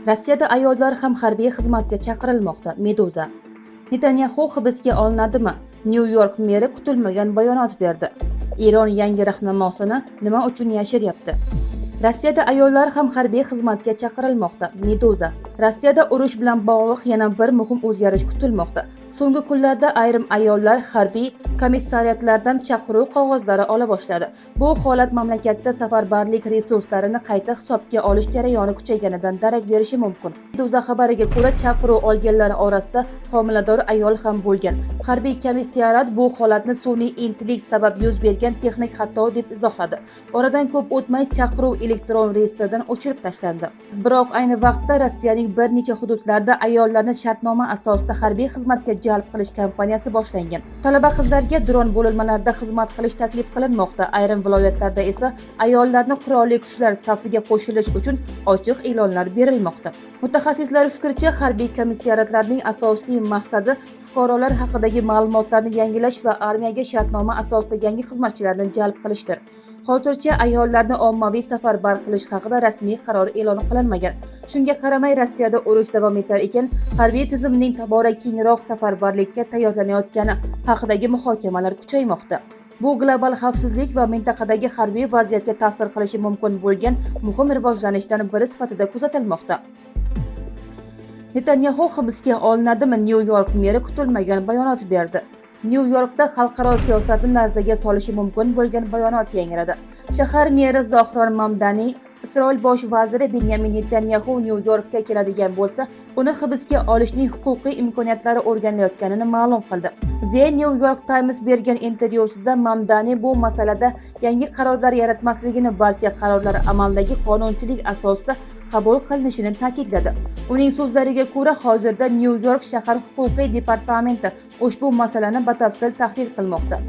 Rossiyada ayollar ham harbiy xizmatga chaqirilmoqda. Meduza. Netanyaxu hibsga olinadimi? Nyu-York meri kutilmagan bayonot berdi. Eron yangi rahnamosini nima uchun yashiryapti? Rossiyada ayollar ham harbiy xizmatga chaqirilmoqda. Meduza. Rossiyada urush bilan bog'liq yana bir muhim o'zgarish kutilmoqda. So'nggi kunlarda ayrim ayollar harbiy komissariyatlardan chaqiruv qog'ozlari ola boshladi. Bu holat mamlakatda safarbarlik resurslarini qayta hisobga olish jarayoni kuchayganidan darak berishi mumkin. Meduza xabariga ko'ra, chaqiruv olganlar orasida homilador ayol ham bo'lgan. Harbiy komissariyat bu holatni sun'iy intellekt sabab yuz bergan texnik xato deb izohladi. Oradan ko'p o'tmay chaqiruv elektron reyestrdan o'chirib tashlandi. Biroq ayni vaqtda Rossiyaning bir necha hududlarda ayollarni shartnoma asosida harbiy xizmatga jalb qilish kampaniyasi boshlangan. Talaba qizlarga dron bo'linmalarida xizmat qilish taklif qilinmoqda. Ayrim viloyatlarda esa ayollarni qurolli kuchlar safiga qo'shilish uchun ochiq e'lonlar berilmoqda. Mutaxassislar fikricha, harbiy komissariyatlarning asosiy maqsadi fuqarolar haqidagi ma'lumotlarni yangilash va armiyaga shartnoma asosida yangi xizmatchilarni jalb qilishdir. Hozircha ayollarni ommaviy safarbar qilish haqida rasmiy qaror e'lon qilinmagan. Shunga qaramay, Rossiyada urush davom etar ekan, harbiy tizimning tobora kengroq safarbarlikka tayyorlanayotgani haqidagi muhokamalar kuchaymoqda. Bu global xavfsizlik va mintaqadagi harbiy vaziyatga ta'sir qilishi mumkin bo'lgan muhim rivojlanishdan biri sifatida kuzatilmoqda. Netanyaxu hibsga olinadimi? Nyu-York meri kutilmagan bayonot berdi. Nyu-Yorkda xalqaro siyosatni larzaga solishi mumkin bo'lgan bayonot yangradi. Shahar meri Zohron Mamdani Isroil bosh vaziri Benyamin Netanyaxu Nyu-Yorkka keladigan bo'lsa, uni hibsga olishning huquqiy imkoniyatlari o'rganilayotganini ma'lum qildi. The New York Times bergan intervyusida Mamdani bu masalada yangi qarorlar yaratmasligini, barcha qarorlar amaldagi qonunchilik asosida qabul qilinishini ta'kidladi. Uning so'zlariga ko'ra, hozirda New York shahar huquqiy departamenti ushbu masalani batafsil tahlil qilmoqda.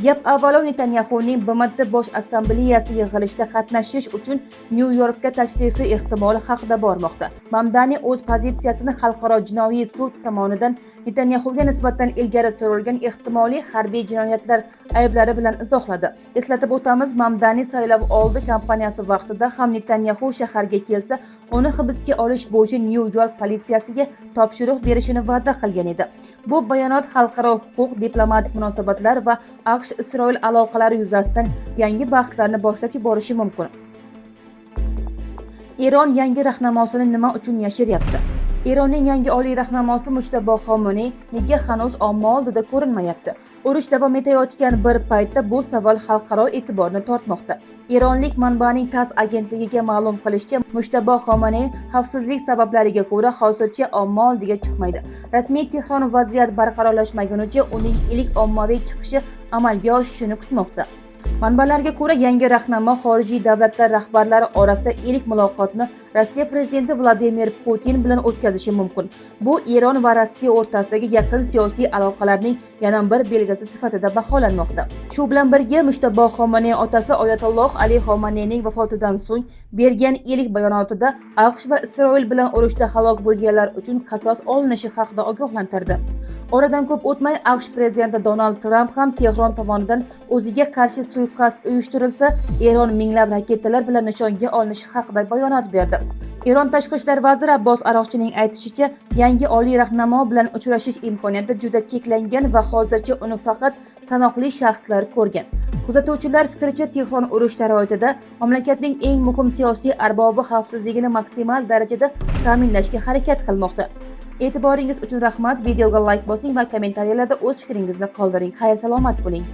Gap avvalo Netanyaxuning BMT bosh assambleyasi yig'ilishida qatnashish uchun Nyu-Yorkka tashrifi ehtimoli haqida bormoqda. Mamdani o'z pozitsiyasini Xalqaro jinoiy sud tomonidan Netanyaxuga nisbatan ilgari surilgan ehtimoliy harbiy jinoyatlar ayblari bilan izohladi. Eslatib o'tamiz, Mamdani saylov oldi kampaniyasi vaqtida ham Netanyaxu shaharga kelsa, uni hibsga olish bo'yicha Nyu-York politsiyasiga topshiriq berishini va'da qilgan edi. Bu bayonot xalqaro huquq, diplomatik munosabatlar va AQSh-Isroil aloqalari yuzasidan yangi bahslarni boshlab yuborishi mumkin. Eron yangi rahnamosini nima uchun yashiryapti? Eronning yangi oliy rahnamosi Mujtabo Xomeney nega hanuz omma oldida ko'rinmayapti? Urush davom etayotgan bir paytda bu savol xalqaro e'tiborni tortmoqda. Eronlik manbaning TASS agentligiga ma'lum qilishicha, Mujtabo Xomeney xavfsizlik sabablariga ko'ra hozircha omma oldiga chiqmaydi. Rasmiy Tehron vaziyat barqarorlashmagunicha uning ilk ommaviy chiqishi amalga oshishini kutmoqda. Manbalarga ko'ra, yangi rahnamo xorijiy davlatlar rahbarlari orasida ilk muloqotni Rossiya prezidenti Vladimir Putin bilan o'tkazishi mumkin. Bu Eron va Rossiya o'rtasidagi yaqin siyosiy aloqalarning yana bir belgisi sifatida baholanmoqda. Shu bilan birga, Mujtabo Xomeney otasi Oyatolloh Ali Xomeneyning vafotidan so'ng bergan ilk bayonotida AQSh va Isroil bilan urushda halok bo'lganlar uchun qasos olinishi haqida ogohlantirdi. Oradan ko'p o'tmay AQSh prezidenti Donald Tramp ham Tehron tomonidan o'ziga qarshi suiqasd uyushtirilsa, Eron minglab raketalar bilan nishonga olinishi haqida bayonot berdi. Eron tashqi ishlar vaziri Abbos Aroqchining aytishicha, yangi oliy rahnamo bilan uchrashish imkoniyati juda cheklangan va hozircha uni faqat sanoqli shaxslar ko'rgan. Kuzatuvchilar fikricha, Tehron urush sharoitida mamlakatning eng muhim siyosiy arbobi xavfsizligini maksimal darajada ta'minlashga harakat qilmoqda. E'tiboringiz uchun rahmat. Videoga like bosing va kommentariyalarda o'z fikringizni qoldiring. Xayr salomat bo'ling.